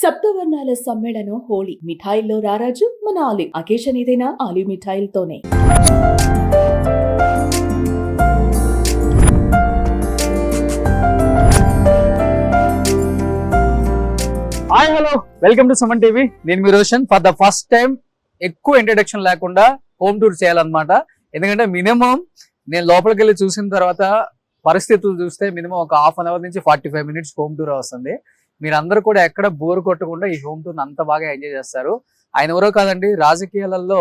సప్తవర్ణాల సమ్మేళనం హోళీ. మిఠాయిల్లో రారాజు మన ఆలివ్. అకేషన్ ఏదైనా ఆలివ్ మిఠాయిలతోనే. Hi hello, welcome to Suman TV. నేను మీ Roshan. For the first time ఎక్కువ ఇంట్రడక్షన్ లేకుండా హోమ్ టూర్ చేయాలన్నమాట. ఎందుకంటే మినిమం నేను లోపలికి వెళ్ళి చూసిన తర్వాత పరిస్థితులు చూస్తే మినిమం ఒక హాఫ్ అన్ అవర్ నుంచి 45 minutes హోమ్ టూర్ వస్తుంది. మీరందరూ కూడా ఎక్కడ బోర్ కొట్టకుండా ఈ హోమ్ టూర్ అంత బాగా ఎంజాయ్ చేస్తారు. ఆయన ఎవరో కాదండి, రాజకీయాలలో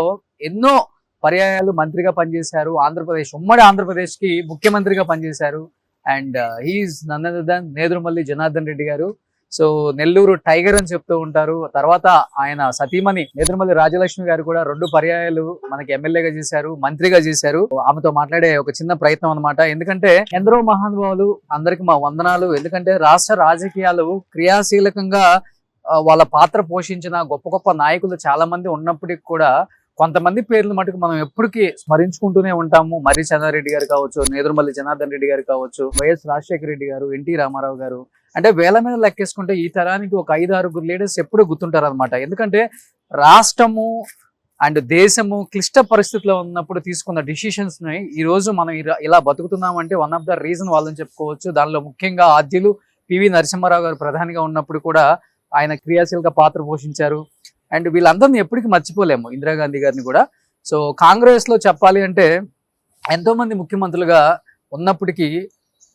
ఎన్నో పర్యాయాలు మంత్రిగా పనిచేశారు. ఉమ్మడి ఆంధ్రప్రదేశ్ కి ముఖ్యమంత్రిగా పనిచేశారు. And he's none other then Nedurumalli Janardhan Reddy గారు. సో నెల్లూరు టైగర్ అని చెప్తూ ఉంటారు. తర్వాత ఆయన సతీమణి నేదురుమల్లి రాజలక్ష్మి గారు కూడా 2 పర్యాయాలు మనకి ఎమ్మెల్యేగా చేశారు, మంత్రిగా చేశారు. ఆమెతో మాట్లాడే ఒక చిన్న ప్రయత్నం అనమాట. ఎందుకంటే ఎందరో మహానుభావులు, అందరికి మా వందనాలు. ఎందుకంటే రాష్ట్ర రాజకీయాలు క్రియాశీలకంగా వాళ్ళ పాత్ర పోషించిన గొప్ప గొప్ప నాయకులు చాలా మంది ఉన్నప్పటికీ కూడా కొంతమంది పేర్లు మటుకు మనం ఎప్పటికీ స్మరించుకుంటూనే ఉంటాము. మర్రి చంద్రారెడ్డి గారు కావచ్చు, నేదురుమల్లి జనార్దన్ రెడ్డి గారు కావచ్చు, వైఎస్ రాజశేఖర రెడ్డి గారు, ఎన్టీ రామారావు గారు. అంటే వేల మీద లెక్కేసుకుంటే ఈ తరానికి ఒక 5-6 లీడర్స్ ఎప్పుడు గుర్తుంటారు అనమాట. ఎందుకంటే రాష్ట్రము అండ్ దేశము క్లిష్ట పరిస్థితిలో ఉన్నప్పుడు తీసుకున్న డిసిషన్స్ ని ఈ రోజు మనం ఇలా బతుకుతున్నామంటే వన్ ఆఫ్ ద రీజన్ వాళ్ళని చెప్పుకోవచ్చు. దానిలో ముఖ్యంగా ఆద్యులు పివి నరసింహారావు గారు ప్రధానిగా ఉన్నప్పుడు కూడా ఆయన క్రియాశీలక పాత్ర పోషించారు. అండ్ వీళ్ళందరినీ ఎప్పటికీ మర్చిపోలేము, ఇందిరాగాంధీ గారిని కూడా. సో కాంగ్రెస్ లో చెప్పాలి అంటే ఎంతో మంది ముఖ్యమంత్రులుగా ఉన్నప్పటికీ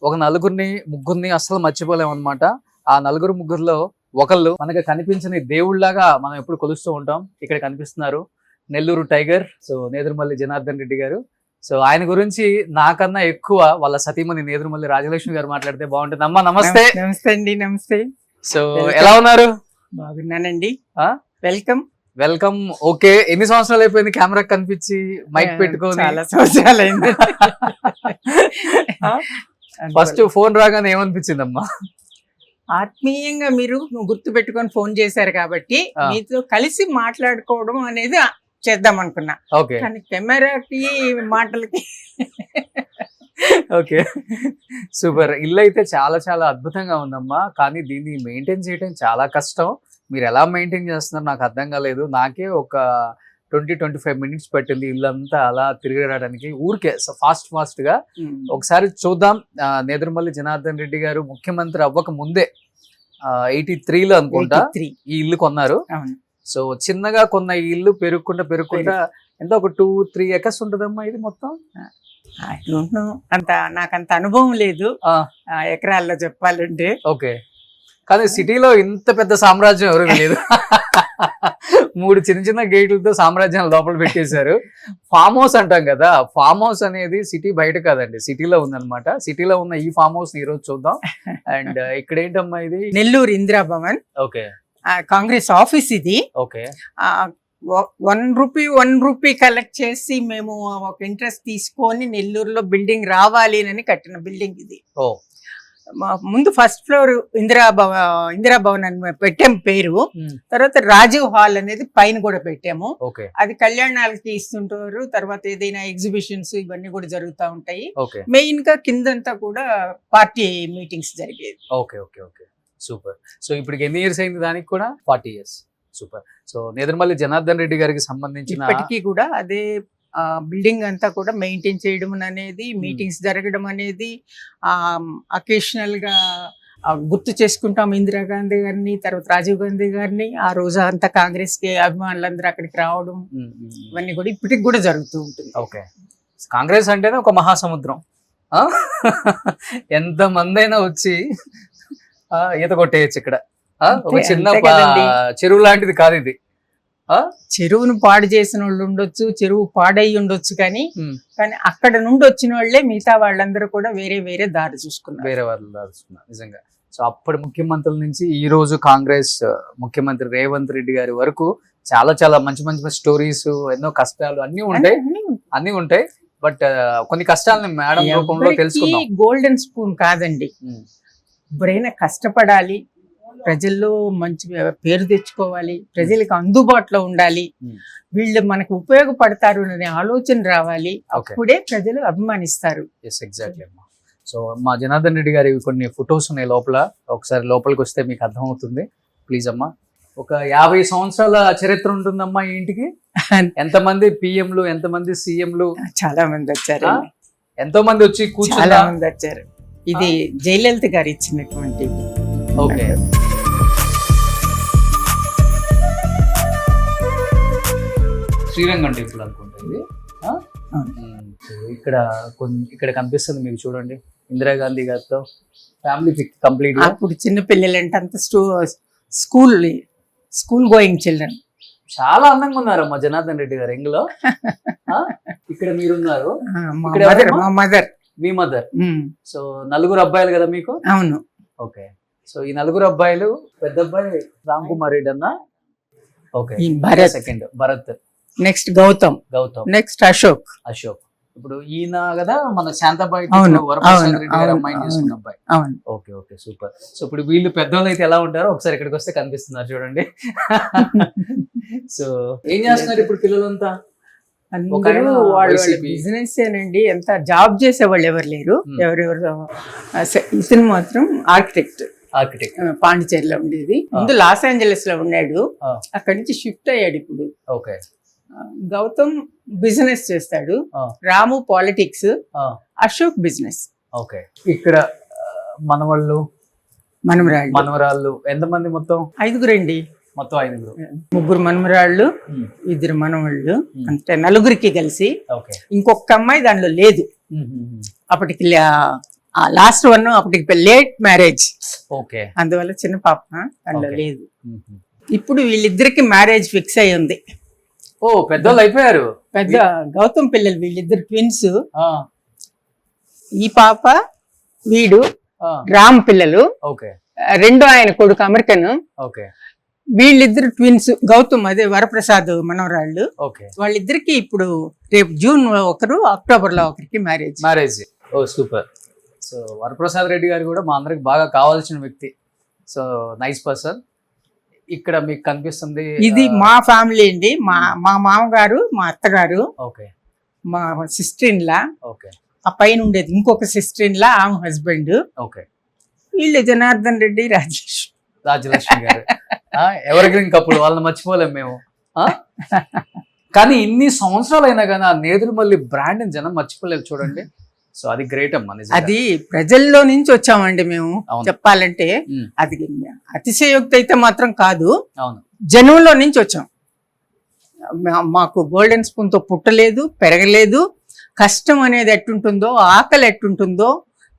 ఒక 4-3 అస్సలు మర్చిపోలేము అనమాట. ఆ 4-3లో ఒకళ్ళు మనకు కనిపించని దేవుళ్లాగా మనం ఎప్పుడు కొలుస్తూ ఉంటాం. ఇక్కడ కనిపిస్తున్నారు నెల్లూరు టైగర్. సో నేదురుమల్లి జనార్దన్ రెడ్డి గారు. సో ఆయన గురించి నాకన్నా ఎక్కువ వాళ్ళ సతీమణి నేదురుమల్లి రాజలక్ష్మి గారు మాట్లాడితే బాగుంటుంది. అమ్మా నమస్తే. నమస్తే అండి. నమస్తే. సో ఎలా ఉన్నారు? బాగున్నానండి. వెల్కమ్. వెల్కమ్. ఓకే, ఎన్ని సంవత్సరాలు అయిపోయింది కెమెరా కనిపించి మైక్ పెట్టుకొని? చాలా సంవత్సరాలు అయింది. ఫస్ట్ ఫోన్ రాగానే ఏమనిపించిందమ్మా? ఆత్మీయంగా మీరు గుర్తు పెట్టుకొని ఫోన్ చేశారు కాబట్టి మీతో కలిసి మాట్లాడుకోవడం అనేది చేద్దాం అనుకున్నా. ఓకే, కానీ కెమెరాకి మాటలకి ఓకే సూపర్. ఇల్లు అయితే చాలా చాలా అద్భుతంగా ఉందమ్మా. కానీ దీన్ని మెయింటైన్ చేయడం చాలా కష్టం. మీరు ఎలా మెయింటైన్ చేస్తున్నారు నాకు అర్థం కాలేదు. నాకే ఒక 20-25 minutes పట్టింది ఇల్లంతా అలా తిరగడానికి. ఊరికే ఫాస్ట్ గా ఒకసారి చూద్దాం. నేదురుమల్లి జనార్దన్ రెడ్డి గారు ముఖ్యమంత్రి అవ్వక ముందే 83లో అనుకుంటా ఈ ఇల్లు కొన్నారు. సో చిన్నగా కొన్న ఈ ఇల్లు పెరుగుకుంటా ఎంత ఒక 2-3 acres ఉంటదమ్మా ఇది మొత్తం? నాకంత అనుభవం లేదు ఎకరాల్లో చెప్పాలంటే. ఓకే, కానీ సిటీలో ఇంత పెద్ద సామ్రాజ్యం ఎవరు లేదు. 3 చిన్న గేట్లతో సామ్రాజ్యం లోపల పెట్టేశారు. ఫామ్ హౌస్ అంటాం కదా, ఫామ్ హౌస్ అనేది సిటీ బయట కాదండి, సిటీలో ఉందన్నమాట. సిటీలో ఉన్న ఈ ఫామ్ హౌస్ ని ఈరోజు చూద్దాం. అండ్ ఇక్కడ ఏంటమ్మా ఇది? నెల్లూరు ఇందిరా భవన్. ఓకే, కాంగ్రెస్ ఆఫీస్ ఇది. ఓకే, ₹1 కలెక్ట్ చేసి మేము ఒక ఇంట్రెస్ట్ తీసుకొని నెల్లూరులో బిల్డింగ్ రావాలి అని కట్టిన బిల్డింగ్ ఇది. ఓ, ముందు ఫస్ట్ ఫ్లోర్ ఇందిరా భవన్ అని పెట్టాము పేరు. తర్వాత రాజీవ్ హాల్ అనేది పైన కూడా పెట్టాము. అది కళ్యాణాలకి ఇస్తుంటారు. తర్వాత ఏదైనా ఎగ్జిబిషన్స్ ఇవన్నీ కూడా జరుగుతూ ఉంటాయి. మెయిన్ గా కిందంతా కూడా పార్టీ మీటింగ్స్ జరిగేది. Okay okay okay, super. So ఇప్పుడు ఎన్ని ఇయర్స్ అయింది దానికి కూడా? 40 years. Super. So Nedurumalli Janardhan Reddy గారికి సంబంధించిన ఇప్పటికీ కూడా అదే బిల్డింగ్ అంతా కూడా మెయింటైన్ చేయడం అనేది, మీటింగ్స్ జరగడం అనేది, అకేషనల్ గా గుర్తు చేసుకుంటాం ఇందిరాగాంధీ గారిని, తర్వాత రాజీవ్ గాంధీ గారిని. ఆ రోజు అంతా కాంగ్రెస్ కి అభిమానులందరూ అక్కడికి రావడం ఇవన్నీ కూడా ఇప్పటికి కూడా జరుగుతూ ఉంటుంది. ఓకే, కాంగ్రెస్ అంటేనే ఒక మహాసముద్రం. ఎంత మంది అయినా వచ్చి ఈత కొట్టేయచ్చు ఇక్కడ. ఒక చిన్న చెరువు లాంటిది కాదు ఇది. చెరువును పాడు చేసిన వాళ్ళు ఉండొచ్చు, చెరువు పాడై ఉండొచ్చు, కానీ అక్కడ నుండి వచ్చిన వాళ్ళే మిగతా వాళ్ళందరూ కూడా వేరే దారి చూసుకున్నారు, వేరే వాళ్ళు దారి చూసుకున్నారు నిజంగా. సో అప్పటి ముఖ్యమంత్రుల నుంచి ఈ రోజు కాంగ్రెస్ ముఖ్యమంత్రి రేవంత్ రెడ్డి గారి వరకు చాలా చాలా మంచి స్టోరీస్, ఎన్నో కష్టాలు అన్ని ఉంటాయి. బట్ కొన్ని కష్టాలని మేడం రూపంలో తెలుసుకుందాం. గోల్డెన్ స్పూన్ కాదండి, ఎవరైనా కష్టపడాలి, ప్రజల్లో మంచి పేరు తెచ్చుకోవాలి, ప్రజలకు అందుబాటులో ఉండాలి, వీళ్ళు మనకు ఉపయోగపడతారు అనే ఆలోచన రావాలి. అప్పుడే ప్రజలు అభిమానిస్తారు. సో మా జనార్దన్ రెడ్డి గారి కొన్ని ఫొటోస్ ఉన్నాయి లోపల, ఒకసారి లోపలికి వస్తే మీకు అర్థమవుతుంది. ప్లీజ్ అమ్మా. ఒక 50 సంవత్సరాల చరిత్ర ఉంటుందమ్మా ఈ ఇంటికి. ఎంతమంది పిఎంలు, ఎంతమంది సీఎంలు, చాలా మంది వచ్చారు, ఎంతో మంది వచ్చి చాలా కూర్చున్నా. మంది వచ్చారు. ఇది జయలలిత గారు ఇచ్చినటువంటి. ఓకే. శ్రీరంగం టెంపుల్ అనుకుంటా ఇది. ఆ? సో ఇక్కడ కనిపిస్తుంది మీకు, చూడండి ఇందిరాగాంధీ గారితో ఫ్యామిలీ పిక్ కంప్లీట్ గా. అప్పుడు చిన్న పిల్లలంటే అంత స్కూల్ గోయింగ్ చిల్డ్రన్. చాలా అందంగా ఉన్నారమ్మా జనార్దన్ రెడ్డి గారు ఎంగులో. ఇక్కడ మీరున్నారు, మా మదర్. మీ మదర్. సో నలుగురు అబ్బాయిలు కదా మీకు? అవును. ఓకే. సో ఈ నలుగురు అబ్బాయిలు, పెద్ద అబ్బాయి రామ్ కుమార్ రెడ్డి అన్న, okay, Bharat, second Bharat, next Gautam, next Ashok. ఇప్పుడు ఈయన కదా మన శాంతాబాయి అవును, వరప్రసాద్ అవును, రెడ్డి గారు అవును, అమ్మాయిని చేసుకున్న అబ్బాయి. అవును. Okay okay super. సో ఇప్పుడు వీళ్ళు పెద్దవాళ్ళు అయితే ఎలా ఉంటారో ఒకసారి ఇక్కడికి వస్తే కనిపిస్తున్నారు చూడండి. సో ఏం చేస్తున్నారు ఇప్పుడు పిల్లలంతా? అందరూ వాళ్ళు బిజినెస్ ఏనండి, ఎంత జాబ్ చేసే వాళ్ళు ఎవరు లేరు. ఎవరెవరు ఇతను మాత్రం ఆర్కిటెక్ట్ పాండిచేరిలో ఉండేది. ముందు లాస్ ఏంజలస్ లో ఉన్నాడు, అక్కడి నుంచి షిఫ్ట్ అయ్యాడు ఇప్పుడు. ఓకే. గౌతమ్ బిజినెస్ చేస్తాడు, రాము పాలిటిక్స్, అశోక్ బిజినెస్. ఓకే. ఇక్కడ మనవాళ్ళు మనవరాళ్ళు ఎంతమంది మొత్తం? 5 అండి. మొత్తం 5. 3 మనమరాళ్ళు, 2 మనవాళ్ళు, అంటే 4 కలిసి. ఓకే. ఇంకొక అమ్మాయి దానిలో లేదు అప్పటికి, లాస్ట్ వన్ అప్పటికి లేట్ మ్యారేజ్. ఓకే. అందువల్ల చిన్న పాప దానిలో లేదు. ఇప్పుడు వీళ్ళిద్దరికి మ్యారేజ్ ఫిక్స్ అయి ఉంది. ఓ పెద్దోళ్ళు అయిపోయారు. పెద్ద గౌతమ్ పిల్లలు వీళ్ళిద్దరు ట్విన్స్. ఈ పాప వీడు రామ్ పిల్లలు. ఓకే. రెండో ఆయన కొడుకు అమెరికన్. ఓకే. వీళ్ళిద్దరు ట్విన్స్. గౌతమ్ అదే వరప్రసాద్ మనవరాళ్ళు. ఓకే. వాళ్ళిద్దరికి ఇప్పుడు రేపు జూన్ ఒకరు, అక్టోబర్ లో ఒకరికి మ్యారేజ్. ఓ సూపర్. సో వరప్రసాద్ రెడ్డి గారు కూడా మా అందరికి బాగా కావాల్సిన వ్యక్తి. So nice person. ఇక్కడ మీకు కనిపిస్తుంది ఇది మా ఫ్యామిలీ అండి. మా మామగారు, మా అత్తగారు, ఓకే, మా సిస్టర్ ఇన్ లా, ఓకే, ఆ పైన ఉండేది ఇంకొక సిస్టర్ ఇన్ లా, ఆమె హస్బెండ్. ఓకే. వీళ్ళు జనార్దన్ రెడ్డి, రాజలక్ష్మి గారు. ఎవరిగ్రీన్ కపుల్, వాళ్ళని మర్చిపోలేం మేము. కానీ ఇన్ని సంవత్సరాలు అయినా కానీ ఆ నేదురుమల్లి బ్రాండ్ జనం మర్చిపోలేదు చూడండి. సో అది గ్రేట్ అమ్మా. అది ప్రజల్లో నుంచి వచ్చామండి మేము, చెప్పాలంటే. అది అతిశయోక్తి అయితే మాత్రం కాదు, జనంలో నుంచి వచ్చాం. మాకు గోల్డెన్ స్పూన్ తో పుట్టలేదు, పెరగలేదు. కష్టం అనేది ఎట్టుంటుందో, ఆకలి ఎట్టుంటుందో,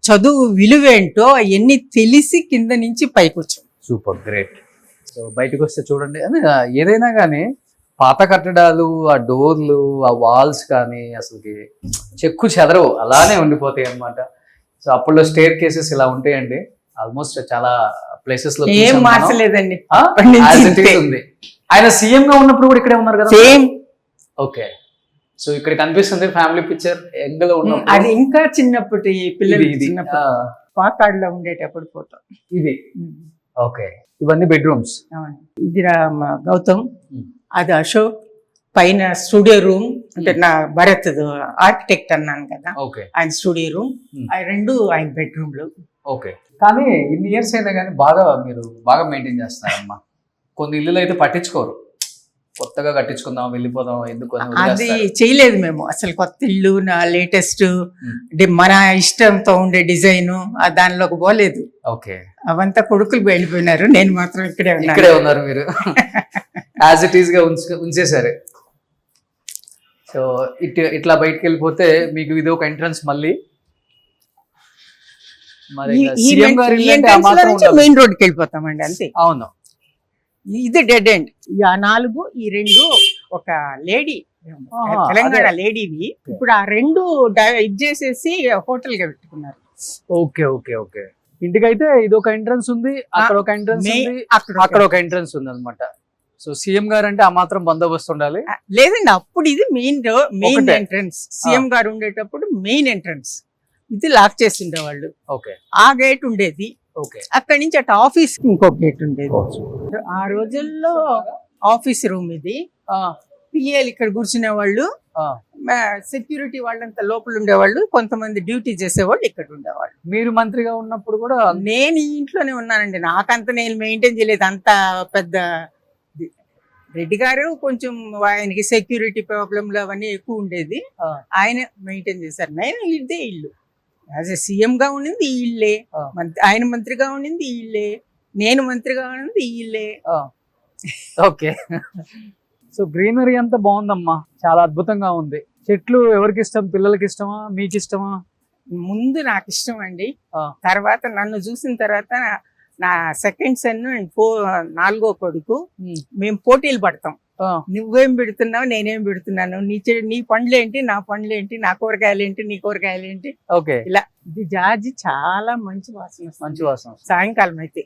చదువు విలువేంటో అవన్నీ తెలిసి కింద నుంచి పైకి వచ్చాం. Super great. సో బయటకు వస్తే చూడండి, ఏదైనా కానీ పాత కట్టడాలు, ఆ డోర్లు, ఆ వాల్స్ కానీ అసలుకి చెక్కు చెదరవు, అలానే ఉండిపోతాయి అన్నమాట. సో అప్పుడులో స్టేర్ కేసెస్ ఇలా ఉంటాయండి. ఆల్మోస్ట్ చాలా ప్లేసెస్ లో ఏం మార్చలేదండి. ఉంది. ఆయన సీఎం గా ఉన్నప్పుడు కూడా ఇక్కడే ఉన్నారు కదా? సేమ్. ఓకే. సో ఇక్కడ కనిపిస్తుంది ఫ్యామిలీ పిక్చర్ ఎంగలో ఉన్న. అది ఇంకా చిన్నప్పటి పిల్లలు, పాకాడులో ఉండేటప్పుడు ఫోటో ఇది. ఓకే. ఇవన్నీ బెడ్రూమ్స్. ఇది గౌతమ్, అది అశోక్. పైన స్టూడియో రూమ్, అంటే నా భరత్ ఆర్కిటెక్ట్ అన్నాను కదా, ఆయన స్టూడియో రూమ్. అవి 2 ఆయన బెడ్రూమ్లు. ఓకే. కానీ ఇన్ని ఇయర్స్ అయినా కానీ మీరు బాగా మెయింటైన్ చేస్తున్నారమ్మా. కొన్ని ఇల్లులు అయితే పట్టించుకోరు, కొత్తగా కట్టించుకుందాం వెళ్ళిపోదాం ఎందుకు అది చేయలేదు మేము అసలు. కొత్త ఇల్లు, నా లేటెస్ట్ మన ఇష్టంతో ఉండే డిజైన్ దానిలోకి పోలేదు. ఓకే. అవంతా కొడుకులు వెళ్ళిపోయినారు, నేను మాత్రం ఇక్కడే ఉన్నారు. మీరు యాజ్ ఇట్ ఈస్ గా ఉంచేసారు. సో ఇట్లా బయటకు వెళ్ళిపోతే మీకు ఇది ఒక ఎంట్రన్స్. మళ్ళీ మెయిన్ రోడ్కి వెళ్ళిపోతామండి అంతే. అవును. ఇది డెడ్ ఎండ్. ఆ 4, ఈ 2 ఒక లేడీ, తెలంగాణ లేడీవి. ఇప్పుడు ఆ 2 ఇది చేసేసి హోటల్ గా పెట్టుకున్నారు. Okay okay okay. ఇంటికైతే ఇది ఒక ఎంట్రన్స్ ఉంది, అక్కడ ఒక ఎంట్రన్స్ ఉంది, అక్కడ ఒక ఎంట్రన్స్ ఉంది అనమాట. సో సీఎం గారు అంటే ఆ మాత్రం బందోబస్తు ఉండాలి. లేదండి, అప్పుడు ఇది మెయిన్ ఎంట్రన్స్. సీఎం గారు ఉండేటప్పుడు మెయిన్ ఎంట్రన్స్ ఇది లాక్ చేసి ఉండేవాళ్ళు. ఓకే. ఆ గేట్ ఉండేది. ఓకే. అక్కడి నుంచి అటు ఆఫీస్ కి ఇంకో గేట్ ఉండేది. ఆ రోజుల్లో ఆఫీస్ రూమ్ ఇది. పిఏలు ఇక్కడ కూర్చునే వాళ్ళు, సెక్యూరిటీ వాళ్ళంతా లోపల ఉండేవాళ్ళు, కొంతమంది డ్యూటీ చేసేవాళ్ళు ఇక్కడ ఉండేవాళ్ళు. మీరు మంత్రిగా ఉన్నప్పుడు కూడా? నేను ఈ ఇంట్లోనే ఉన్నానండి. నాకంత నేను మెయింటైన్ చేయలేదు, అంత పెద్ద రెడ్డి గారు కొంచెం ఆయనకి సెక్యూరిటీ ప్రాబ్లంలు అవన్నీ ఎక్కువ ఉండేది. ఆ. ఆయన మెయింటైన్ చేశారు. నేను ఇదే ఇల్లు యాజ్ ఎ సీఎం గా ఉండింది ఈ ఇల్లే, ఆ. ఆయన మంత్రిగా ఉండింది ఈ ఇల్లే, నేను మంత్రిగా ఉండింది ఈ ఇల్లే. ఓకే. సో గ్రీనరీ అంతా బాగుందమ్మా, చాలా అద్భుతంగా ఉంది. చెట్లు ఎవరికి ఇష్టం? పిల్లలకి ఇష్టమా, మీకు ఇష్టమా? ముందు నాకు ఇష్టం అండి. ఆ. తర్వాత నన్ను చూసిన తర్వాత నా సెకండ్ సన్ నాలుగో కొడుకు మేము పోటీలు పడతాం. నువ్వేం పెడుతున్నావు, నేనేం పెడుతున్నాను, నీ పండ్లేంటి, నా పండ్లేంటి, నా కూరగాయలేంటి, నీ కూరగాయలేంటి. ఓకే. ఇలా ఇది జాజి చాలా మంచి వాసన వస్తుంది. మంచి వాసన. సాయంకాలం అయితే,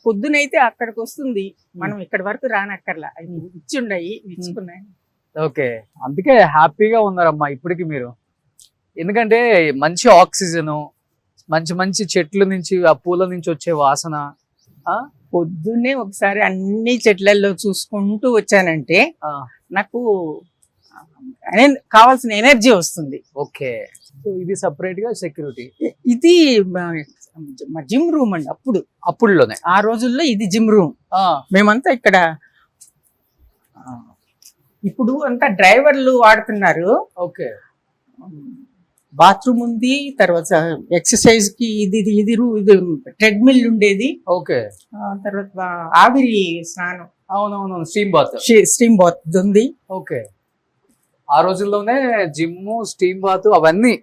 పొద్దునైతే అక్కడికి వస్తుంది, మనం ఇక్కడ వరకు రానక్కర్లా. ఇచ్చుండయి, ఇచ్చుకున్నాయి. ఓకే, అందుకే హ్యాపీగా ఉన్నారమ్మా ఇప్పటికి మీరు. ఎందుకంటే మంచి ఆక్సిజన్, మంచి మంచి చెట్ల నుంచి, ఆ పూల నుంచి వచ్చే వాసన. పొద్దున్నే ఒకసారి అన్ని చెట్లలో చూసుకుంటూ వచ్చానంటే నాకు కావాల్సిన ఎనర్జీ వస్తుంది. ఓకే. సో ఇది సపరేట్ గా సెక్యూరిటీ. ఇది జిమ్ రూమ్ అండి. అప్పుడులోనే ఆ రోజుల్లో ఇది జిమ్ రూమ్. మేమంతా ఇక్కడ ఇప్పుడు అంతా డ్రైవర్లు వాడుతున్నారు. ఓకే. బాత్రూమ్ ఉంది, తర్వాత ఎక్సర్సైజ్ కి ఇది ట్రెడ్మిల్ ఉండేది. ఓకే. తర్వాత ఆవిరి స్నానం, అవునవును, స్టీమ్ బాత్ ఉంది. ఓకే. ఆ రోజుల్లోనే జిమ్, స్టీమ్ బాత్ అవన్నీ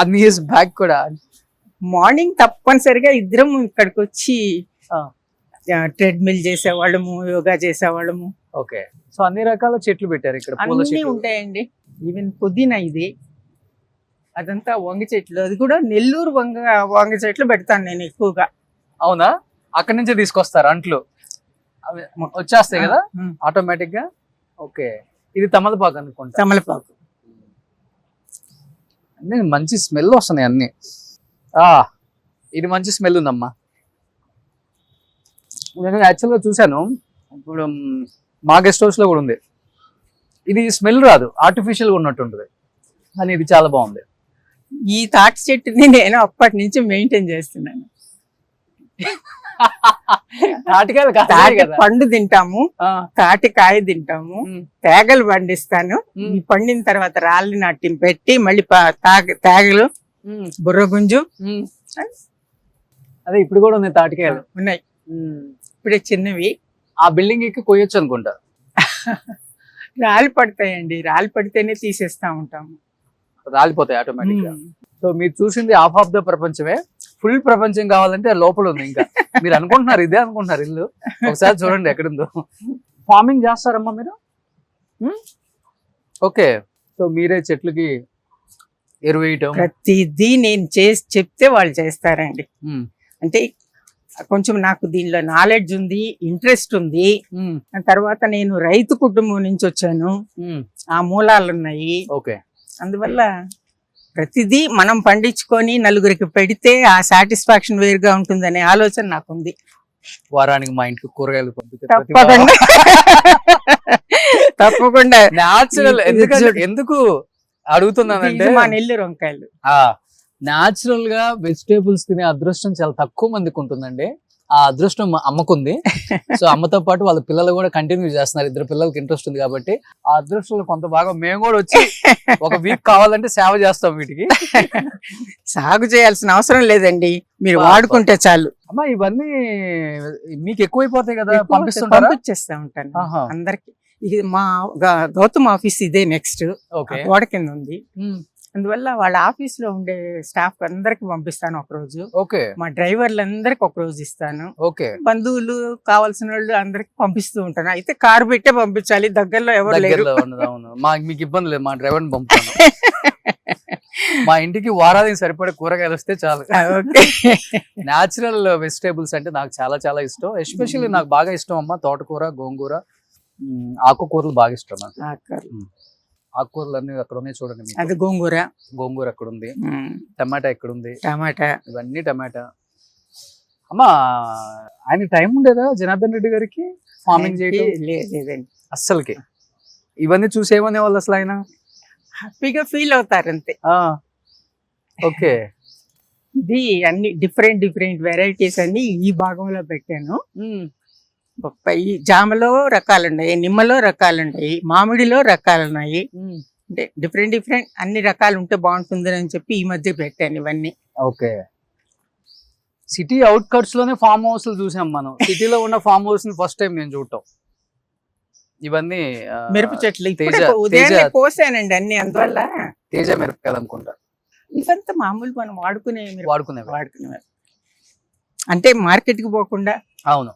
అన్ని ఇయర్స్ బ్యాక్ కూడా. మార్నింగ్ తప్పనిసరిగా ఇద్దరం ఇక్కడికి వచ్చి ట్రెడ్మిల్ చేసేవాళ్ళము, యోగా చేసేవాళ్ళము. ఓకే. సో అన్ని రకాల చెట్లు పెట్టారు ఇక్కడ. అన్ని ఉంటాయండి. ఈవెన్ పుదీనా, ఇది అదంతా వంగ చెట్లు. అది కూడా నెల్లూరు వంగ చెట్లు పెడతాను నేను ఎక్కువగా. అవునా? అక్కడి నుంచే తీసుకొస్తారు అంట్లు, అవి వచ్చేస్తాయి కదా ఆటోమేటిక్ గా. ఓకే. ఇది తమలపాకు అనుకుంటా. తమలపాకు అన్ని మంచి స్మెల్ వస్తున్నాయి అన్ని. ఇది మంచి స్మెల్ ఉందమ్మా. నేను యాక్చువల్గా చూశాను, ఇప్పుడు మా గెస్ట్ హౌస్ లో కూడా ఉంది. ఇది స్మెల్ రాదు, ఆర్టిఫిషియల్ గా ఉన్నట్టుంటుంది, కానీ ఇది చాలా బాగుంది. ఈ తాటి చెట్టుని నేను అప్పటి నుంచి మెయింటైన్ చేస్తున్నాను. తాటి పండు తింటాము, తాటికాయ తింటాము, తేగలు పండిస్తాను. ఈ పండిన తర్వాత రాళ్ళని నాటి పెట్టి మళ్ళీ తేగలు, బుర్రగుంజు. అదే ఇప్పుడు కూడా ఉన్నాయి, తాటికాయలు ఉన్నాయి. ఇప్పుడే చిన్నవి. ఆ బిల్డింగ్ ఎక్కి కొయ్యొచ్చు అనుకుంటా. రాళ్ళు పడతాయండి, రాళ్ళు పడితేనే తీసేస్తా ఉంటాము. రాలిపోతాయి ఆటోమేటిక్ గా. సో మీరు చూసింది హాఫ్ ఆఫ్ ద ప్రపంచమే. ఫుల్ ప్రపంచం కావాలంటే లోపల ఉంది. ఇంకా మీరు అనుకుంటున్నారు ఇదే అనుకుంటున్నారు ఇల్లు, ఒకసారి చూడండి ఎక్కడుందో. ఫార్మింగ్ చేస్తారమ్మా మీరు? ఓకే. సో మీరే చెట్లకి ఎరువు వేయటం ప్రతిదీ నేను చేసి చెప్తే వాళ్ళు చేస్తారండి. అంటే కొంచెం నాకు దీనిలో నాలెడ్జ్ ఉంది, ఇంట్రెస్ట్ ఉంది. తర్వాత నేను రైతు కుటుంబం నుంచి వచ్చాను, ఆ మూలాలు ఉన్నాయి. ఓకే. అందువల్ల ప్రతిదీ మనం పండించుకొని నలుగురికి పెడితే ఆ సాటిస్ఫాక్షన్ వేరుగా ఉంటుందనే ఆలోచన నాకుంది. వారానికి మా ఇంటికి కూరగాయలు పంపితే తప్పకుండా తప్పకుండా. న్యాచురల్. ఎందుకు అడుగుతున్నానంటే మా నెల్లూరు వంకాయలు న్యాచురల్ గా వెజిటేబుల్స్ తినే అదృష్టం చాలా తక్కువ మందికి ఉంటుందండి. ఆ అదృష్టం అమ్మకుంది. సో అమ్మతో పాటు వాళ్ళ పిల్లలు కూడా కంటిన్యూ చేస్తున్నారు. ఇద్దరు పిల్లలకి ఇంట్రెస్ట్ ఉంది కాబట్టి ఆ అదృష్టంలో కొంత భాగం మేము కూడా వచ్చి ఒక వీక్ కావాలంటే సేవ చేస్తాం. వీటికి సాగు చేయాల్సిన అవసరం లేదండి, మీరు వాడుకుంటే చాలు. అమ్మా ఇవన్నీ మీకు ఎక్కువైపోతాయి కదా, పంపిస్తా ఉంటాను అందరికి. ఇది మా గౌతమ్ ఆఫీస్, ఇదే నెక్స్ట్ గోడ కింద ఉంది. అందువల్ల వాళ్ళ ఆఫీస్ లో ఉండే స్టాఫ్ అందరికి పంపిస్తాను ఒకరోజు. ఓకే. మా డ్రైవర్లందరికి ఒక రోజు ఇస్తాను. ఓకే. బంధువులు కావాల్సిన వాళ్ళు అందరికి పంపిస్తూ ఉంటాను. అయితే కారు పెట్టే పంపించాలి, దగ్గరలో ఎవరు లేరు. మీకు ఇబ్బంది లేదు, మా డ్రైవర్ ని పంపుతాను. మా ఇంటికి వారానికి సరిపడే కూరగాయలు వస్తే చాలు. న్యాచురల్ వెజిటేబుల్స్ అంటే నాకు చాలా చాలా ఇష్టం. ఎస్పెషల్లీ నాకు బాగా ఇష్టం అమ్మ తోటకూర, గోంగూర, ఆకుకూరలు బాగా ఇష్టం నాకు. ఆకుకూరలు అన్ని అక్కడ ఉన్నాయి చూడండి. అది గోంగూర అక్కడ ఉంది, టమాటా ఎక్కడ ఉంది, ఇవన్నీ టమాటా. అమ్మా ఆయన టైం ఉండేదా జనార్దన్ రెడ్డి గారికి ఫార్మింగ్ చేయడం? లేదండి అస్సలకి. ఇవన్నీ చూసేమనే వాళ్ళు అసలు ఆయన హ్యాపీగా ఫీల్ అవుతారు అంతే. ఓకే. ఇది అన్ని డిఫరెంట్ వెరైటీస్ అన్ని ఈ భాగంలో పెట్టాను. ఈ జామలో రకాలున్నాయి, నిమ్మలో రకాలున్నాయి, మామిడిలో రకాలున్నాయి. అంటే డిఫరెంట్ అన్ని రకాలు ఉంటే బాగుంటుంది అని చెప్పి ఈ మధ్య పెట్టాను ఇవన్నీ. ఓకే. సిటీ అవుట్కట్స్ లోనే ఫామ్ హౌస్ చూసాం మనం. సిటీలో ఉన్న ఫామ్ హౌస్ ని ఫస్ట్ టైం నేను చూడటం. ఇవన్నీ మిరప చెట్లు ఇప్పుడే తేజ ఉదయాన్నే కోసానండి అన్ని. అందువల్ల తేజ మిరపకాయలు అనుకుంటా. ఇవంతా మామూలు మనం వాడుకునేవి. వాడుకునేవి అంటే మార్కెట్ కి పోకుండా. అవును.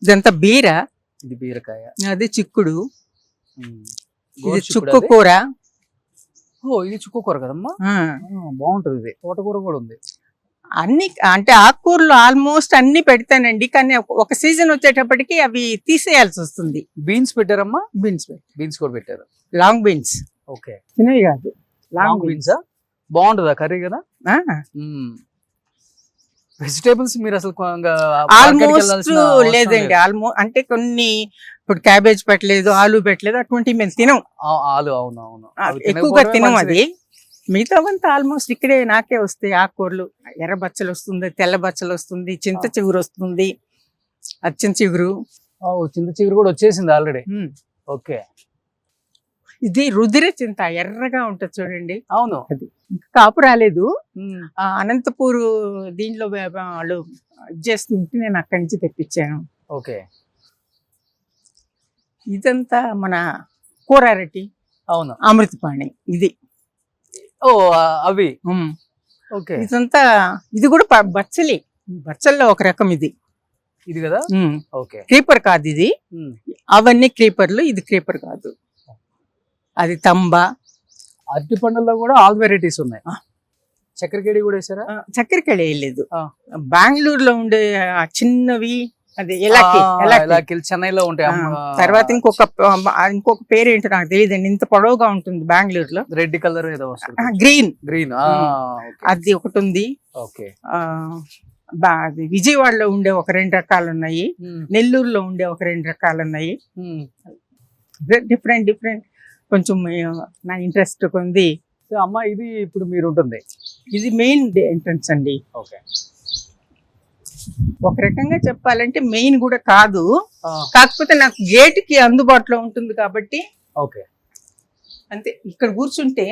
ఇదంతా బీర, ఇది బీరకాయ, అది చిక్కుడు, ఇది గోరు చిక్కుడు చుక్కు అది. కూర. ఓ ఇది చుక్క కూర కదమ్మా. బాగుంటది. ఇది తోటకూర కూడా ఉంది. అన్ని అంటే ఆకుకూరలు ఆల్మోస్ట్ అన్ని పెడతానండి, కానీ ఒక సీజన్ వచ్చేటప్పటికి అవి తీసేయాల్సి వస్తుంది. బీన్స్ పెట్టారమ్మా. బీన్స్ కూడా పెట్టారు. Long beans. ఓకే. చిన్నవి కాదు, లాంగ్ బీన్స్. బాగుంటుందా కర్రీ కదా. వెజిటేబుల్స్ మీరు అసలు ఆల్మోస్ట్ లేదండి. ఆల్మోస్ట్ అంటే కొన్ని ఇప్పుడు క్యాబేజ్ పెట్టలేదు, ఆలు పెట్టలేదు, అటువంటివి మేము తినం. ఆలు. అవునవును. ఎక్కువగా తినం. అది మిగతావంతా ఆల్మోస్ట్ ఇక్కడే నాకే వస్తాయి. ఆకుకూరలు ఎర్ర బచ్చలు వస్తుంది, తెల్ల బచ్చలు వస్తుంది, చింత చిగురు వస్తుంది, అచ్చం చిగురు. చింత చిగురు కూడా వచ్చేసింది ఆల్రెడీ. ఓకే. ఇది రుదిర చింత, ఎర్రగా ఉంటది చూడండి. అవును. అది ఇంకా కాపు రాలేదు. అనంతపూర్ దీంట్లో వాళ్ళు చేస్తుంటే నేను అక్కడి నుంచి తెప్పించాను. ఓకే. ఇదంతా మన కూర అరటి. అవును. అమృతపాణి ఇది. అవి. ఓకే. ఇదంతా ఇది కూడా బచ్చలి. బచ్చల్లో ఒక రకం ఇది. ఇది కదా. ఓకే. క్రీపర్ కాదు ఇది. అవన్నీ క్రీపర్లు, ఇది క్రీపర్ కాదు. అది తంబ. అరటి పండుల్లో కూడా ఆల్ వెరైటీస్ ఉన్నాయి. చక్కెరకేళి కూడా వేసారా? చక్కెరకేళి వేయలేదు. బెంగళూరులో ఉండే చిన్నవి, అది ఎలాకి చెన్నైలో ఉంటాయి. తర్వాత ఇంకొక పేరు ఏంటో నాకు తెలియదండి. ఇంత పొడవుగా ఉంటుంది బెంగళూరులో. రెడ్ కలర్ ఏదో గ్రీన్. అది ఒకటి ఉంది. ఓకే. అది విజయవాడలో ఉండే ఒక 2 రకాలు ఉన్నాయి, నెల్లూరులో ఉండే ఒక 2 రకాలు ఉన్నాయి. డిఫరెంట్ కొంచెం నా ఇంట్రెస్ట్ ఉంది. అమ్మా ఇది ఇప్పుడు మీరు ఉంటుంది, ఇది మెయిన్ ఎంట్రన్స్ అండి. ఓకే. ఒక రకంగా చెప్పాలంటే మెయిన్ కూడా కాదు, కాకపోతే నాకు గేట్ కి అందుబాటులో ఉంటుంది కాబట్టి. ఓకే. అంతే. ఇక్కడ కూర్చుంటే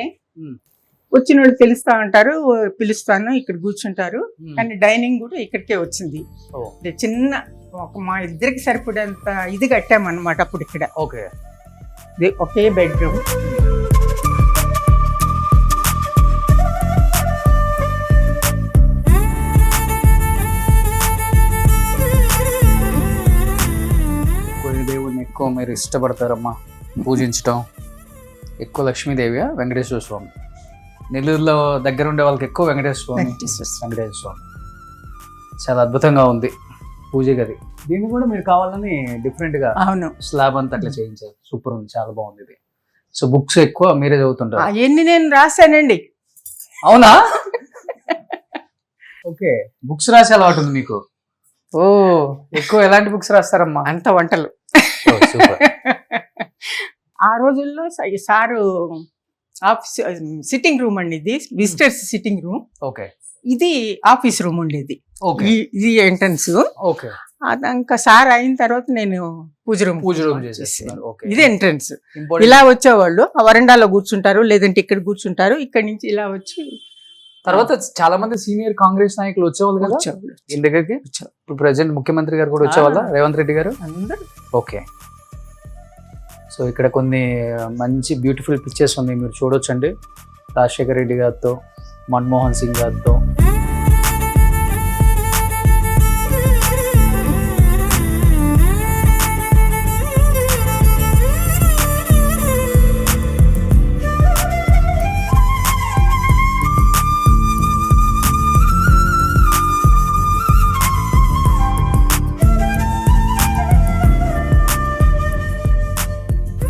వచ్చిన వాళ్ళు తెలుస్తా ఉంటారు, పిలుస్తాను, ఇక్కడ కూర్చుంటారు. కానీ డైనింగ్ కూడా ఇక్కడికే వచ్చింది. చిన్న మా ఇద్దరికి సరిపడేంత ఇది కట్టామన్నమాట అప్పుడు ఇక్కడ. ఓకే. ఒకే బెడ్రూమ్. దేవుడిని ఎక్కువ మీరు ఇష్టపడతారమ్మా పూజించటం? ఎక్కువ లక్ష్మీదేవి, వెంకటేశ్వర స్వామి? నెల్లూరులో దగ్గర ఉండే వాళ్ళకి ఎక్కువ వెంకటేశ్వర స్వామి. చాలా అద్భుతంగా ఉంది పూజ గది. దీన్ని కూడా మీరు కావాలని డిఫరెంట్ గా స్లాబ్ అంతా అట్లా చేయించారు. సూపర్ ఉంది, చాలా బాగుంది ఇది. సో బుక్స్ ఎక్కువ మీరే చదువుతుంటారు? అవన్నీ నేను రాశానండి. అవునా? ఓకే. బుక్స్ రాసే అలవాటు ఉంది మీకు? ఎక్కువ ఎలాంటి బుక్స్ రాస్తారమ్మా? అంత వంటలు. ఆ రోజుల్లో సారు ఆఫీస్ సిట్టింగ్ రూమ్ అండి, ఇది విజిటర్స్ సిట్టింగ్ రూమ్. ఓకే. ఇది ఆఫీస్ రూమ్ ఉండేది. ఇది ఎంట్రన్స్. ఓకే. ఇంకా సార్ అయిన తర్వాత నేను పూజ రూమ్ చేసేసాను. ఇది ఎంట్రన్స్. ఇలా వచ్చేవాళ్ళు ఆ వరండాలో కూర్చుంటారు, లేదంటే ఇక్కడ కూర్చుంటారు. ఇక్కడ నుంచి ఇలా వచ్చి తర్వాత చాలా మంది సీనియర్ కాంగ్రెస్ నాయకులు వచ్చేవాళ్ళు కదా ఇంటి దగ్గరికి. ఇప్పుడు ప్రెసిడెంట్ ముఖ్యమంత్రి గారు కూడా వచ్చేవాళ్ళ, రేవంత్ రెడ్డి గారు అందరూ. ఓకే. సో ఇక్కడ కొన్ని మంచి బ్యూటిఫుల్ పిక్చర్స్ ఉన్నాయి, మీరు చూడొచ్చండి. రాజశేఖర్ రెడ్డి గారితో, మన్మోహన్ సింగ్ గారితో.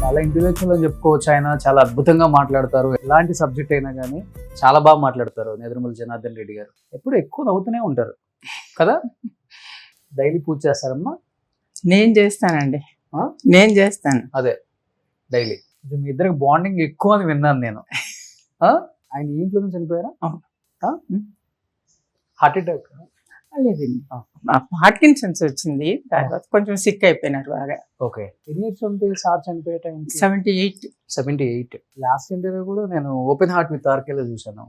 చాలా ఇంటెలెక్చువల్ అని చెప్పుకోవచ్చు. ఆయన చాలా అద్భుతంగా మాట్లాడతారు. ఎలాంటి సబ్జెక్ట్ అయినా కానీ చాలా బాగా మాట్లాడతారు. నేదురుమల్లి జనార్దన్ రెడ్డి గారు ఎప్పుడు ఎక్కువ నవ్వుతూనే ఉంటారు కదా. డైలీ పూజ చేస్తారమ్మా? నేను చేస్తానండి, నేను చేస్తాను. అదే డైలీ. మీ ఇద్దరికి బాండింగ్ ఎక్కువ అని విన్నాను నేను. ఆయన ఇంట్లో నుంచి చనిపోయారా? Heart attack? లేదండి పార్కిన్సన్స్ వచ్చింది, తర్వాత కొంచెం సిక్ అయిపోయినారు బాగా. ఓకే. ఎన్ని ఇయర్స్ ఉంటే సార్ చనిపోయే టైం? 78. 78. లాస్ట్ ఇంటర్వ్యూ కూడా నేను ఓపెన్ హార్ట్ విత్ ఆర్కేలో చూశాను.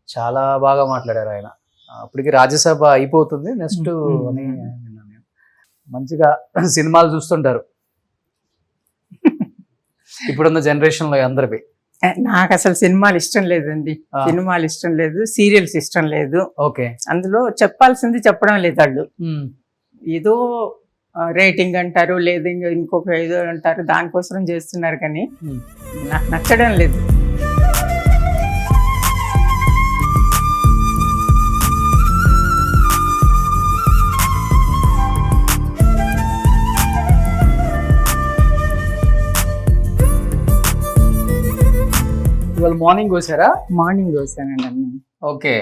చాలా బాగా మాట్లాడారు ఆయన. అప్పటికి రాజ్యసభ అయిపోతుంది నెక్స్ట్ అని విన్నాను నేను. మంచిగా సినిమాలు చూస్తుంటారు ఇప్పుడున్న జనరేషన్ లో అందరివి. నాకు అసలు సినిమాలు ఇష్టం లేదండి, సినిమాలు ఇష్టం లేదు, సీరియల్స్ ఇష్టం లేదు. ఓకే. అందులో చెప్పాల్సింది చెప్పడం లేదు వాళ్ళు. ఏదో రేటింగ్ అంటారు, లేదు ఇంకొక ఏదో అంటారు, దానికోసం చేస్తున్నారు కానీ నాకు నచ్చడం లేదు. ఇవాళ మార్నింగ్ కోసారా? మార్నింగ్ కోసానండి అన్ని. ఓకే.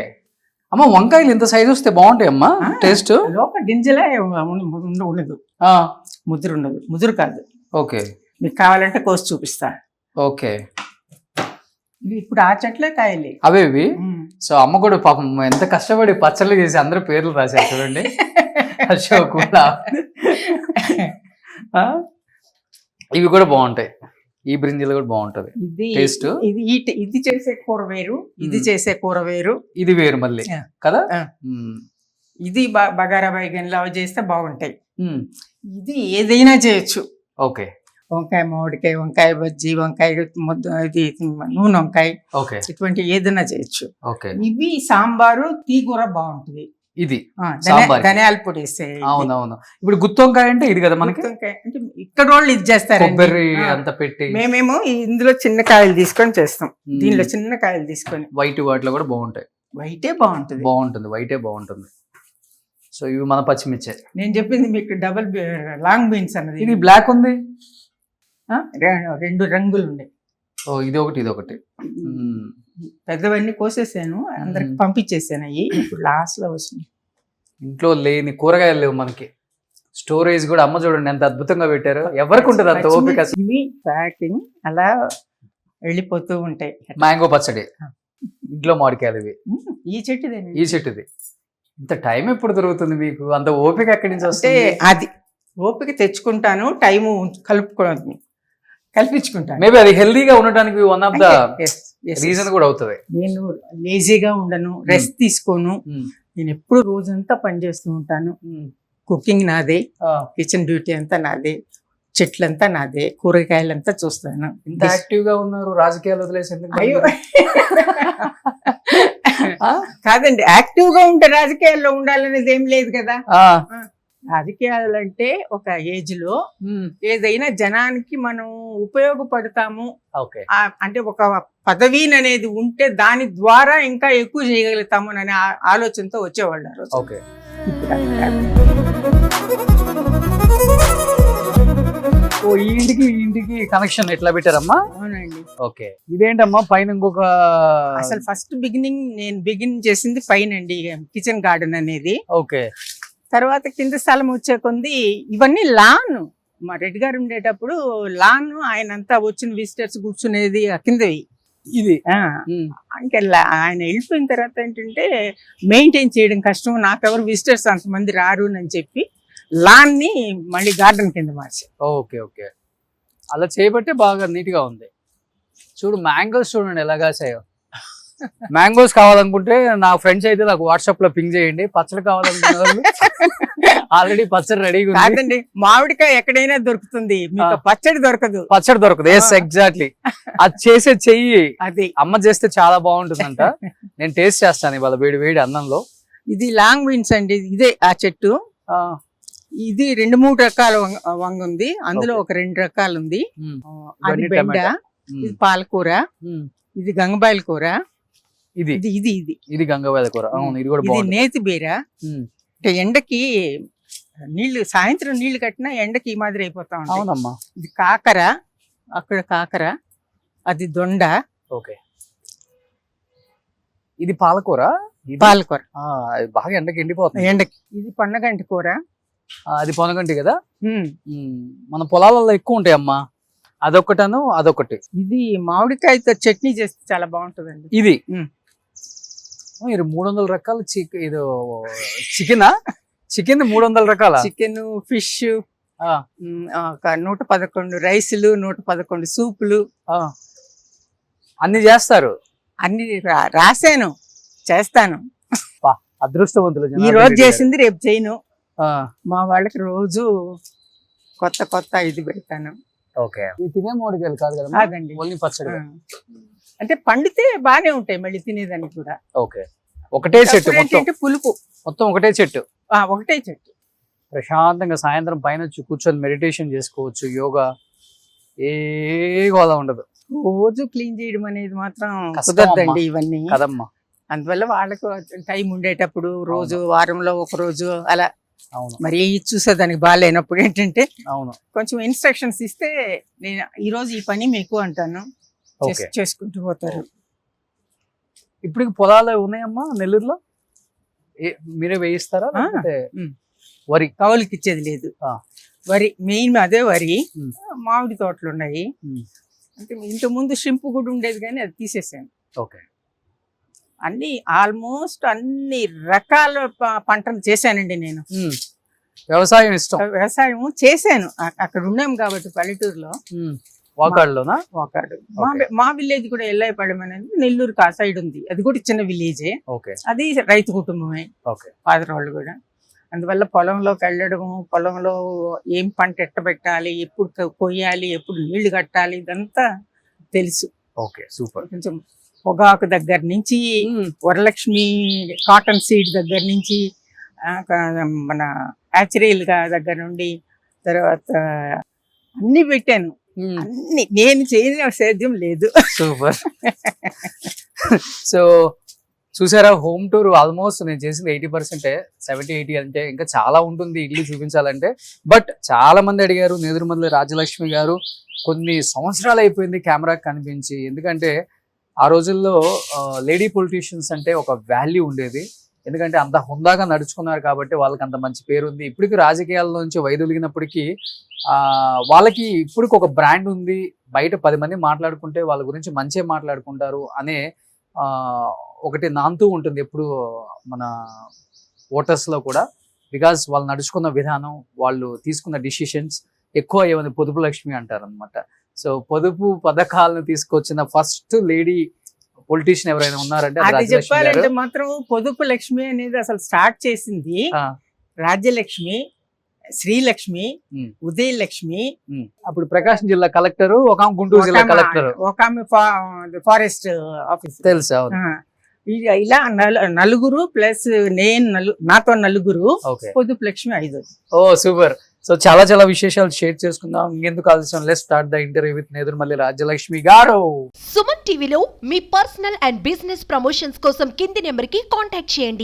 అమ్మ వంకాయలు ఇంత సైజ్ వస్తే బాగుంటాయి అమ్మా, టేస్ట్. లోపల గింజలే ఉండదు, ముదురు ఉండదు, ముదురు కాదు. ఓకే. మీకు కావాలంటే కోసి చూపిస్తా. ఓకే. ఇవి ఇప్పుడు ఆ చెట్లే కాయలే అవేవి. సో అమ్మ కూడా పాపం ఎంత కష్టపడి పచ్చళ్ళు చేసి అందరూ పేర్లు రాశారు చూడండి. అశోక్ ఇవి కూడా బాగుంటాయి, ఈ బ్రింజలు కూడా బాగుంటది. ఇది టేస్ట్. ఇది చేసే కూర వేరు, ఇది చేసే కూర వేరు, ఇది వేరు మళ్ళీ కదా. ఇది బగారా బైగన్లు అవి చేస్తే బాగుంటాయి. ఇది ఏదైనా చేయొచ్చు. ఓకే. వంకాయ మామిడికాయ, వంకాయ బజ్జీ, వంకాయ ముద్ద, ఇది నూనె వంకాయ, ఓకే, ఇటువంటి ఏదైనా చేయొచ్చు. ఓకే. ఇవి సాంబారు తీగూర బాగుంటుంది. ఇది ధనియాల పొడి వేస్తే. అవునవును. ఇప్పుడు గుత్తి వంకాయ అంటే ఇది కదా మనకి. అంటే ఇక్కడ వాళ్ళు ఇది చేస్తారు, కొబ్బరి అంత పెట్టి. మేమేమో ఇందులో చిన్న కాయలు తీసుకొని చేస్తాం, దీనిలో చిన్న కాయలు తీసుకొని. వైట్ వాటిలో కూడా బాగుంటాయి. వైటే బాగుంటుంది, బాగుంటుంది, వైటే బాగుంటుంది. సో ఇవి మన పచ్చిమిర్చి. నేను చెప్పింది మీకు డబుల్ లాంగ్ బీన్స్ అన్నది. ఇది బ్లాక్ ఉంది, రెండు రంగులు ఉన్నాయి. ఓ ఇది ఒకటి, ఇది ఒకటి. పెద్దవన్నీ కోసేసాను, అందరికి పంపించేసాను. అవి ఇప్పుడు లాస్ట్ లో వస్తున్నాయి. ఇంట్లో లేని కూరగాయలు లేవు మనకి. స్టోరేజ్ కూడా అమ్మ చూడండి ఎంత అద్భుతంగా పెట్టారు. ఎవరికి ఉంటుంది అంత ఓపిక. ఇవి ప్యాకింగ్ అలా వెళ్ళిపోతూ ఉంటాయి. మ్యాంగో పచ్చడి, ఇంట్లో మామిడికాయలు ఇవి. ఈ చెట్టుది, ఈ చెట్టుది. ఇంత టైం ఎప్పుడు దొరుకుతుంది మీకు? అంత ఓపిక ఎక్కడి నుంచి వస్తే? అది ఓపిక తెచ్చుకుంటాను, టైము కల్పించుకుంటాను. మేబీ అది హెల్దీగా ఉండడానికి వన్ ఆఫ్ ద రీజన్ కూడా అవుతుంది. నేను లేజీగా ఉండను, రెస్ట్ తీసుకోను. నేను ఎప్పుడు రోజంతా పని చేస్తూ ఉంటాను. కుకింగ్ నాదే, కిచెన్ డ్యూటీ అంతా నాదే, చెట్లంతా నాదే, కూరగాయలంతా చూస్తాను. ఇంత యాక్టివ్ గా ఉన్నారు, రాజకీయాలు వదిలేసి అయ్యో కాదండి, యాక్టివ్ గా ఉంటే రాజకీయాల్లో ఉండాలనేది ఏం లేదు కదా. రాజకీయాలు అంటే ఒక ఏజ్ లో ఏదైనా జనానికి మనం ఉపయోగపడతాము, అంటే ఒక పదవి అనేది ఉంటే దాని ద్వారా ఇంకా ఎక్కువ చేయగలుగుతాము అనే ఆలోచనతో వచ్చేవాళ్ళు. ఇంటికి కనెక్షన్ ఎట్లా పెట్టారమ్మా? అవునండి. ఓకే. ఇదేంటమ్మా పైన ఇంకొక, అసలు ఫస్ట్ నేను బిగిన్ చేసింది పైన అండి, కిచెన్ గార్డెన్ అనేది. ఓకే. తర్వాత కింద స్థలం వచ్చే కొంది ఇవన్నీ లాన్. మా రెడ్డి గారు ఉండేటప్పుడు లాన్, ఆయన అంతా వచ్చిన విజిటర్స్ కూర్చునేది కిందవి. ఇది అంటే ఆయన వెళ్ళిపోయిన తర్వాత ఏంటంటే మెయింటైన్ చేయడం కష్టం, నాకెవరు విజిటర్స్ అంతమంది రారు అని చెప్పి లాన్ ని మళ్ళీ గార్డెన్ కింద మార్చి. ఓకే. ఓకే. అలా చేయబట్టే బాగా నీట్ గా ఉంది. చూడు మ్యాంగోస్ చూడండి ఎలా కాసాయో. మ్యాంగోస్ కావాలనుకుంటే నా ఫ్రెండ్స్ అయితే నాకు వాట్సాప్ లో పింగ్ చేయండి. పచ్చడి కావాలనుకునే వాళ్ళు ఆల్రెడీ పచ్చడి రెడీగా ఉంది. కాదండి, మామిడికాయ ఎక్కడైనా దొరుకుతుంది, మీకు పచ్చడి దొరకదు. పచ్చడి దొరకదు. Yes exactly. అది చేసే చెయ్యి అది అమ్మ చేస్తే చాలా బాగుంటుందంట. నేను టేస్ట్ చేస్తాను ఇవాళ వేడి వేడి అన్నంలో. ఇది లాంగ్ బీన్స్ అండి, ఇదే ఆ చెట్టు. ఇది 2-3 రకాల వంగ ఉంది, అందులో ఒక 2 రకాలు ఉంది. అది బెండ, ఇది పాలకూర, ఇది గంగబాయిల కూర, ఇది ఇది ఇది ఇది గంగబాయిల కూర. అవును, ఇది కూడా బాగుంది. నేతి బీర. అంటే ఎండకి నీళ్లు, సాయంత్రం నీళ్లు కట్టినా ఎండకి ఈ మాదిరి అయిపోతా ఉంటాయి. అవునమ్మా. ఇది కాకర, అక్కడ కాకర, అది దొండ. ఓకే. ఇది పాలకూర. పాలకూర బాగా ఎండకి ఎండిపోతుంది. ఎండకి. ఇది పొన్నగంటి కూర. అది పొనగంటి కదా. మన పొలాలలో ఎక్కువ ఉంటాయి అమ్మా. అదొకటను అదొకటి. ఇది మామిడికాయతో చట్నీ చేస్తే చాలా బాగుంటుందండి. ఇది మీరు 300 రకాల ఇది చికెన్ 300 రకాల చికెన్, ఫిష్, ఒక 111 రైసులు, 111 సూపులు అన్ని చేస్తారు. అన్ని రాశాను, చేస్తాను. అదృష్టవంతులు ఈ జనార్దన్ రోజు రెడ్డి గారు. చేసింది రేపు చేయను. ఆ, మా వాళ్ళకి రోజు కొత్త కొత్త ఇది పెడతాను. ఓకే. ఇవి తినే మామిడికాయలు కాదు కదా, కాదండి. ఓన్లీ పచ్చడి. అంటే పండితే బానే ఉంటాయి మళ్ళీ తినేదానికి కూడా. ఓకే. ఒకటే చెట్టు అప్పుడు మొత్తం, ఏంటంటే పులుపు. మొత్తం ఒకటే చెట్టు. ఒకటే చెట్టు. ప్రశాంతంగా సాయంత్రం పైన వచ్చి కూర్చొని మెడిటేషన్ చేసుకోవచ్చు, యోగా, ఏ గోళ ఉండదు. రోజు క్లీన్ చేయడం అనేది మాత్రం కష్టం కుదరదండి అమ్మా. ఇవన్నీ. కదమ్మా. అందువల్ల వాళ్ళకు టైం ఉండేటప్పుడు రోజు వారంలో ఒక రోజు అలా, అవును మరి చూసేదానికి బాగాలేనప్పుడు ఏంటంటే అవును. కొంచెం ఇన్స్ట్రక్షన్స్ ఇస్తే నేను ఈ రోజు ఈ పని మీకు అంటాను, ఓకే. చేసుకుంటూ పోతారు. ఇప్పుడు పొలాలు ఉన్నాయమ్మా నెల్లూరులో? మీరే వేయిస్తారా ఆ. లేకపోతే ఉమ్. వరి? కౌలుకి ఇచ్చేది లేదు. ఆ. వరి మెయిన్ అదే వరి. ఉమ్. మామిడి తోటలు ఉన్నాయి. ఉమ్. అంటే ఇంత ముందు షింపు కూడా ఉండేది కానీ అది తీసేసాను. ఓకే. అన్ని ఆల్మోస్ట్ అన్ని రకాల పంటలు చేశానండి నేను. వ్యవసాయం ఇష్టం. వ్యవసాయం చేశాను. అక్కడ ఉన్నాం కాబట్టి పల్లెటూరులో. వాకాడులోనా? వాకాడు. Okay. మా విలేజ్ కూడా ఎల్లాయిపాలెం అనేది నెల్లూరుకి ఆ సైడ్ ఉంది. అది కూడా చిన్న విలేజే. ఓకే. అది రైతు కుటుంబమే, ఓకే. ఫాదర్ వాళ్ళు కూడా. అందువల్ల పొలంలోకి వెళ్ళడము, పొలంలో ఏం పంట ఎట్టబెట్టాలి, ఎప్పుడు కొయ్యాలి, ఎప్పుడు నీళ్లు కట్టాలి, ఇదంతా తెలుసు. Okay, super. కొంచెం పొగాకు దగ్గర నుంచి, వరలక్ష్మి కాటన్ సీడ్ దగ్గర నుంచి, మన యాచరీల్ దగ్గర నుండి, తర్వాత అన్ని పెట్టాను. అన్ని నేను చేయని సేద్యం లేదు. సూపర్. సో చూసారా, హోమ్ టూర్ ఆల్మోస్ట్ నేను చేసింది 80%, 70-80 అంటే ఇంకా చాలా ఉంటుంది ఇల్లు చూపించాలంటే. బట్ చాలా మంది అడిగారు, నేదురుమల్లి రాజ్యలక్ష్మి గారు కొన్ని సంవత్సరాలు అయిపోయింది కెమెరాకి కనిపించి. ఎందుకంటే ఆ రోజుల్లో లేడీ పొలిటీషియన్స్ అంటే ఒక వాల్యూ ఉండేది. ఎందుకంటే అంత హుందాగా నడుచుకున్నారు కాబట్టి వాళ్ళకి అంత మంచి పేరు ఉంది. ఇప్పటికి రాజకీయాల నుంచి వైదొలిగినప్పటికీ వాళ్ళకి ఇప్పటికి ఒక బ్రాండ్ ఉంది. బయట 10 మంది మాట్లాడుకుంటే వాళ్ళ గురించి మంచిగా మాట్లాడుకుంటారు అనే ఒకటి నాంతూ ఉంటుంది ఎప్పుడు మన ఓటర్స్లో కూడా. బికాజ్ వాళ్ళు నడుచుకున్న విధానం, వాళ్ళు తీసుకున్న డిసిషన్స్ ఎక్కువ ఏమైనా పొదుపు లక్ష్మి అంటారు అనమాట. సో పొదుపు పథకాలను తీసుకొచ్చిన ఫస్ట్ లేడీ పొలిటీషియన్ ఎవరైనా ఉన్నారంటే అది అది రాజ్యలక్ష్మి గారు. చెప్పాలంటే మాత్రం పొదుపు లక్ష్మి అనేది అసలు స్టార్ట్ చేసింది రాజ్యలక్ష్మి, శ్రీలక్ష్మి, ఉదయలక్ష్మి. అప్పుడు ప్రకాశం జిల్లా కలెక్టర్, ఒక ఆమె గుంటూరు జిల్లా కలెక్టర్, ఒక ఆమె ఫారెస్ట్ ఆఫీసర్. తెలుసు. అవును. ఇలా నలుగురు ప్లస్ నేను నాతో నలుగురు. ఓకే. పొదుపు లక్ష్మి 5. ఓ సూపర్. సో చాలా చాలా విశేషాలు షేర్ చేసుకుందాం. ఇంకెందుకు ఆలస్యం, let's start the interview with Nedurumalli Rajyalakshmi గారు. సుమన్ టీవీలో మీ పర్సనల్ అండ్ బిజినెస్ ప్రమోషన్స్ కోసం కింది నెంబర్ కి కాంటాక్ట్ చేయండి.